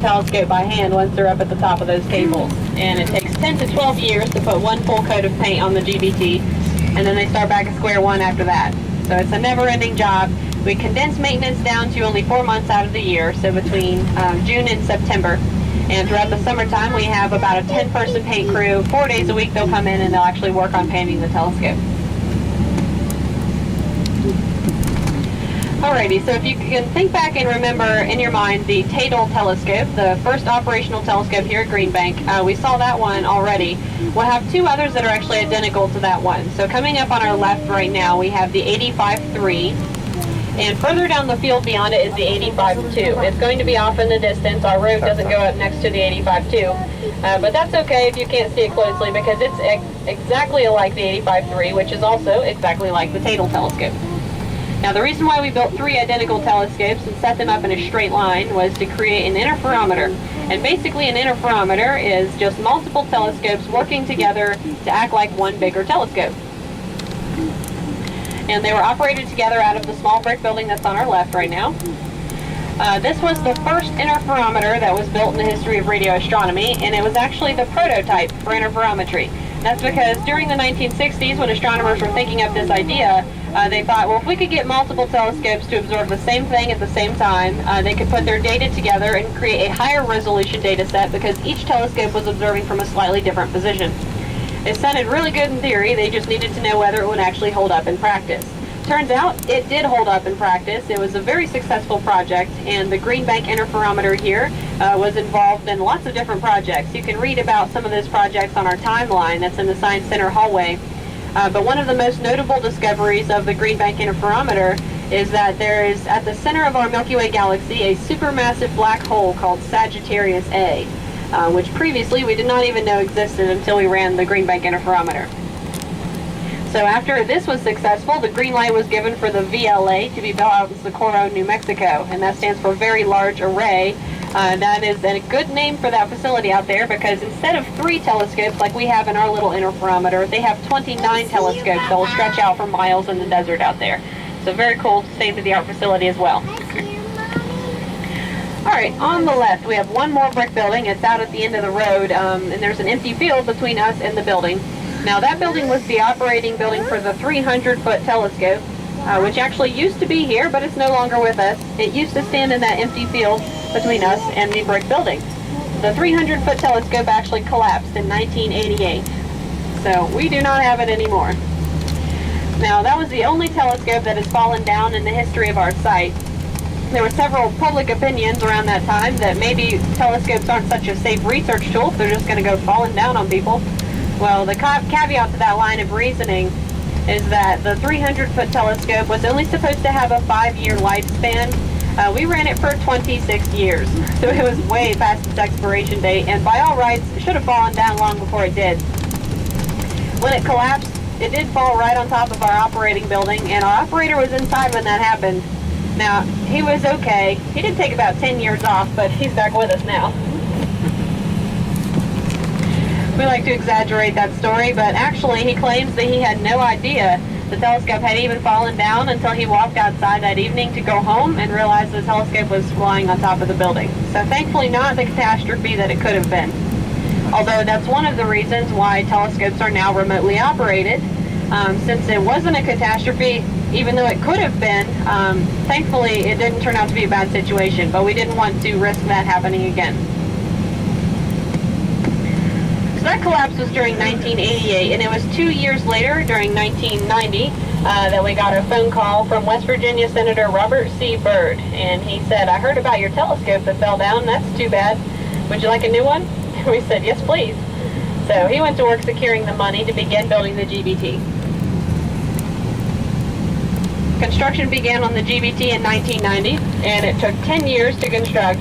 telescope by hand once they're up at the top of those cables. And it takes 10 to 12 years to put one full coat of paint on the GBT, and then they start back at square one after that. So it's a never-ending job. We condense maintenance down to only 4 months out of the year, so between June and September. And throughout the summertime, we have about a 10-person paint crew. 4 days a week they'll come in and they'll actually work on painting the telescope. Alrighty, so if you can think back and remember in your mind the Tadel telescope, the first operational telescope here at Green Bank, we saw that one already. We'll have two others that are actually identical to that one. So coming up on our left right now, we have the 85-3, and further down the field beyond it is the 85-2. It's going to be off in the distance. Our road doesn't go up next to the 85-2, but that's okay if you can't see it closely because it's exactly like the 85-3, which is also exactly like the Tadel telescope. Now the reason why we built three identical telescopes and set them up in a straight line was to create an interferometer. And basically an interferometer is just multiple telescopes working together to act like one bigger telescope. And they were operated together out of the small brick building that's on our left right now. This was the first interferometer that was built in the history of radio astronomy, and it was actually the prototype for interferometry. That's because during the 1960s, when astronomers were thinking up this idea, they thought, well, if we could get multiple telescopes to observe the same thing at the same time, they could put their data together and create a higher resolution data set because each telescope was observing from a slightly different position. It sounded really good in theory, they just needed to know whether it would actually hold up in practice. Turns out it did hold up in practice. It was a very successful project, and the Green Bank interferometer here was involved in lots of different projects. You can read about some of those projects on our timeline that's in the Science Center hallway. But one of the most notable discoveries of the Green Bank interferometer is that there is, at the center of our Milky Way galaxy, a supermassive black hole called Sagittarius A, which previously we did not even know existed until we ran the Green Bank interferometer. So after this was successful, the green light was given for the VLA to be built out in Socorro, New Mexico, and that stands for Very Large Array. That is a good name for that facility out there because instead of 3 telescopes like we have in our little interferometer, they have 29 telescopes that will stretch out for miles in the desert out there. So very cool state-of-the-art facility as well. Alright, on the left we have one more brick building. It's out at the end of the road, and there's an empty field between us and the building. Now that building was the operating building for the 300-foot telescope, which actually used to be here, but it's no longer with us. It used to stand in that empty field between us and the brick building. The 300-foot telescope actually collapsed in 1988, so we do not have it anymore. Now that was the only telescope that has fallen down in the history of our site. There were several public opinions around that time that maybe telescopes aren't such a safe research tool if they're just going to go falling down on people. Well, the caveat to that line of reasoning is that the 300-foot telescope was only supposed to have a 5-year lifespan. We ran it for 26 years, so it was way past its expiration date, and by all rights, it should have fallen down long before it did. When it collapsed, it did fall right on top of our operating building, and our operator was inside when that happened. Now, he was okay. He did take about 10 years off, but he's back with us now. We like to exaggerate that story, but actually he claims that he had no idea the telescope had even fallen down until he walked outside that evening to go home and realized the telescope was flying on top of the building. So thankfully not the catastrophe that it could have been. Although that's one of the reasons why telescopes are now remotely operated. Since it wasn't a catastrophe, even though it could have been, thankfully it didn't turn out to be a bad situation, but we didn't want to risk that happening again. That collapse was during 1988, and it was 2 years later, during 1990, that we got a phone call from West Virginia Senator Robert C. Byrd, and he said, "I heard about your telescope that fell down. That's too bad. Would you like a new one?" We said, "Yes, please." So he went to work securing the money to begin building the GBT. Construction began on the GBT in 1990, and it took 10 years to construct.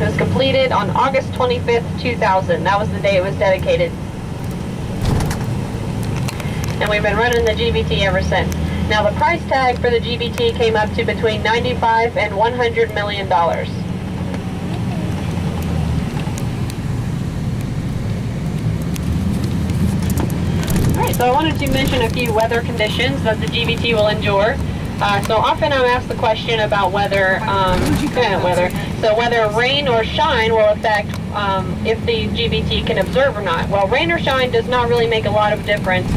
It was completed on August 25th, 2000. That was the day it was dedicated. And we've been running the GBT ever since. Now the price tag for the GBT came up to between $95 and $100 million. Alright, so I wanted to mention a few weather conditions that the GBT will endure. So often I'm asked the question about weather, So whether rain or shine will affect if the GBT can observe or not. Well, rain or shine does not really make a lot of difference.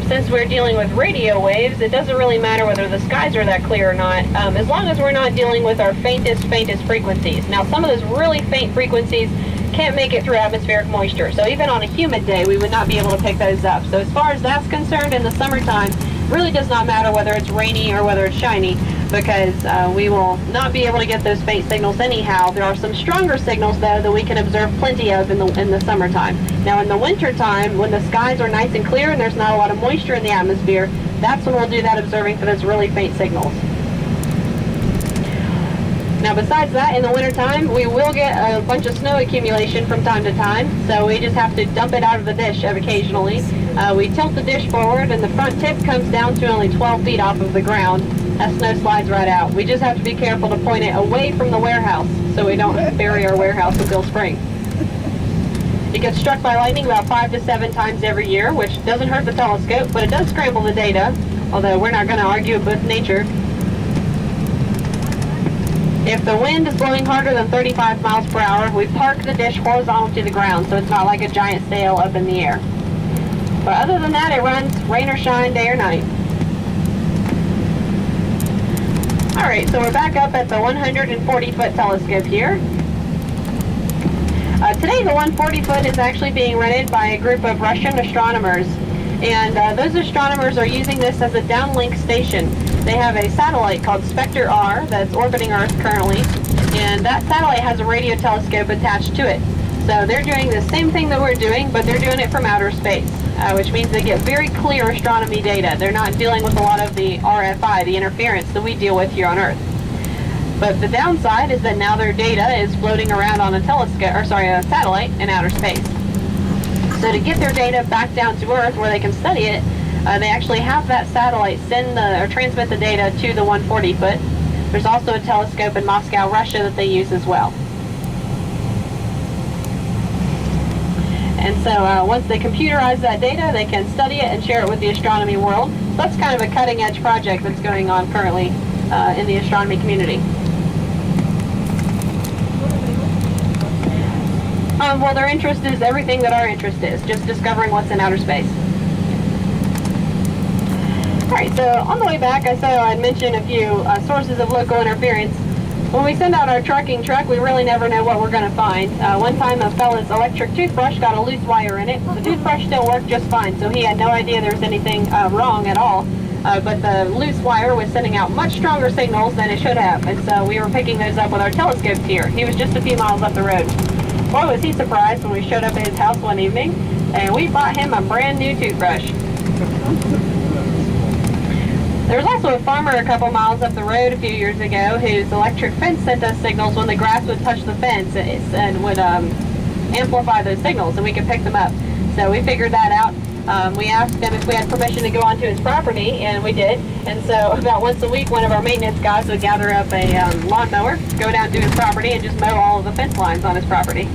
Since we're dealing with radio waves, it doesn't really matter whether the skies are that clear or not, as long as we're not dealing with our faintest frequencies. Now, some of those really faint frequencies can't make it through atmospheric moisture, so even on a humid day, we would not be able to pick those up. So as far as that's concerned, in the summertime, it really does not matter whether it's rainy or whether it's shiny, because we will not be able to get those faint signals anyhow. There are some stronger signals, though, that we can observe plenty of in the summertime. Now, in the wintertime, when the skies are nice and clear and there's not a lot of moisture in the atmosphere, that's when we'll do that observing for those really faint signals. Now, besides that, in the wintertime, we will get a bunch of snow accumulation from time to time, so we just have to dump it out of the dish occasionally. We tilt the dish forward, and the front tip comes down to only 12 feet off of the ground. That snow slides right out. We just have to be careful to point it away from the warehouse so we don't bury our warehouse until spring. It gets struck by lightning about 5 to 7 times every year, which doesn't hurt the telescope, but it does scramble the data, although we're not going to argue with nature. If the wind is blowing harder than 35 miles per hour, we park the dish horizontal to the ground so it's not like a giant sail up in the air. But other than that, it runs rain or shine, day or night. Alright, so we're back up at the 140-foot telescope here. Today the 140-foot is actually being rented by a group of Russian astronomers. And those astronomers are using this as a downlink station. They have a satellite called Spectre R that's orbiting Earth currently, and that satellite has a radio telescope attached to it. So they're doing the same thing that we're doing, but they're doing it from outer space, which means they get very clear astronomy data. They're not dealing with a lot of the RFI, the interference that we deal with here on Earth. But the downside is that now their data is floating around on a satellite in outer space. So to get their data back down to Earth where they can study it, they actually have that satellite transmit the data to the 140-foot. There's also a telescope in Moscow, Russia that they use as well. And so once they computerize that data, they can study it and share it with the astronomy world. So that's kind of a cutting-edge project that's going on currently in the astronomy community. Well, their interest is everything that our interest is, just discovering what's in outer space. Alright, so on the way back, I said I'd mention a few sources of local interference. When we send out our trucking truck, we really never know what we're going to find. One time a fella's electric toothbrush got a loose wire in it. The toothbrush still worked just fine, so he had no idea there was anything wrong at all. But the loose wire was sending out much stronger signals than it should have, and so we were picking those up with our telescopes here. He was just a few miles up the road. Boy, was he surprised when we showed up at his house one evening, and we bought him a brand new toothbrush. There was also a farmer a couple miles up the road a few years ago whose electric fence sent us signals when the grass would touch the fence and would amplify those signals, and we could pick them up. So we figured that out. We asked him if we had permission to go onto his property, and we did. And so about once a week, one of our maintenance guys would gather up a lawnmower, go down to his property, and just mow all of the fence lines on his property.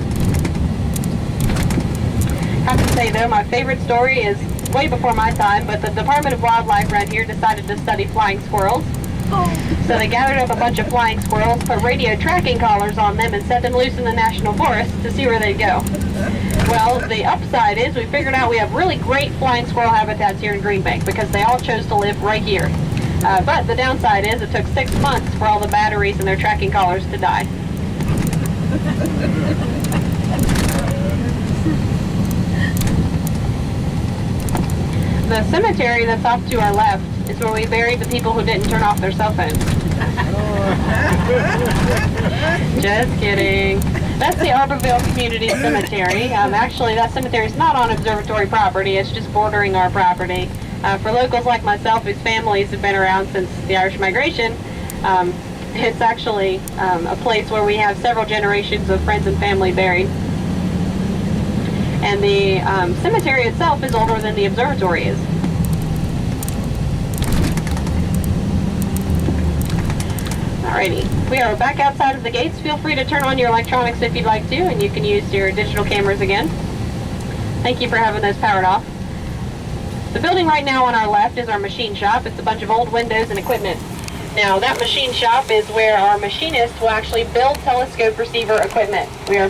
I have to say, though, my favorite story is way before my time, but the Department of Wildlife around here decided to study flying squirrels. So they gathered up a bunch of flying squirrels, put radio tracking collars on them, and set them loose in the national forest to see where they'd go. Well, the upside is we figured out we have really great flying squirrel habitats here in Green Bank because they all chose to live right here. But the downside is it took 6 months for all the batteries in their tracking collars to die. The cemetery that's off to our left is where we buried the people who didn't turn off their cell phones. Just kidding. That's the Arborville Community Cemetery. Actually, that cemetery is not on observatory property. It's just bordering our property. For locals like myself whose families have been around since the Irish migration, it's actually a place where we have several generations of friends and family buried. And the cemetery itself is older than the observatory is. Alrighty, we are back outside of the gates. Feel free to turn on your electronics if you'd like to, and you can use your digital cameras again. Thank you for having those powered off. The building right now on our left is our machine shop. It's a bunch of old windows and equipment. Now, that machine shop is where our machinists will actually build telescope receiver equipment. We are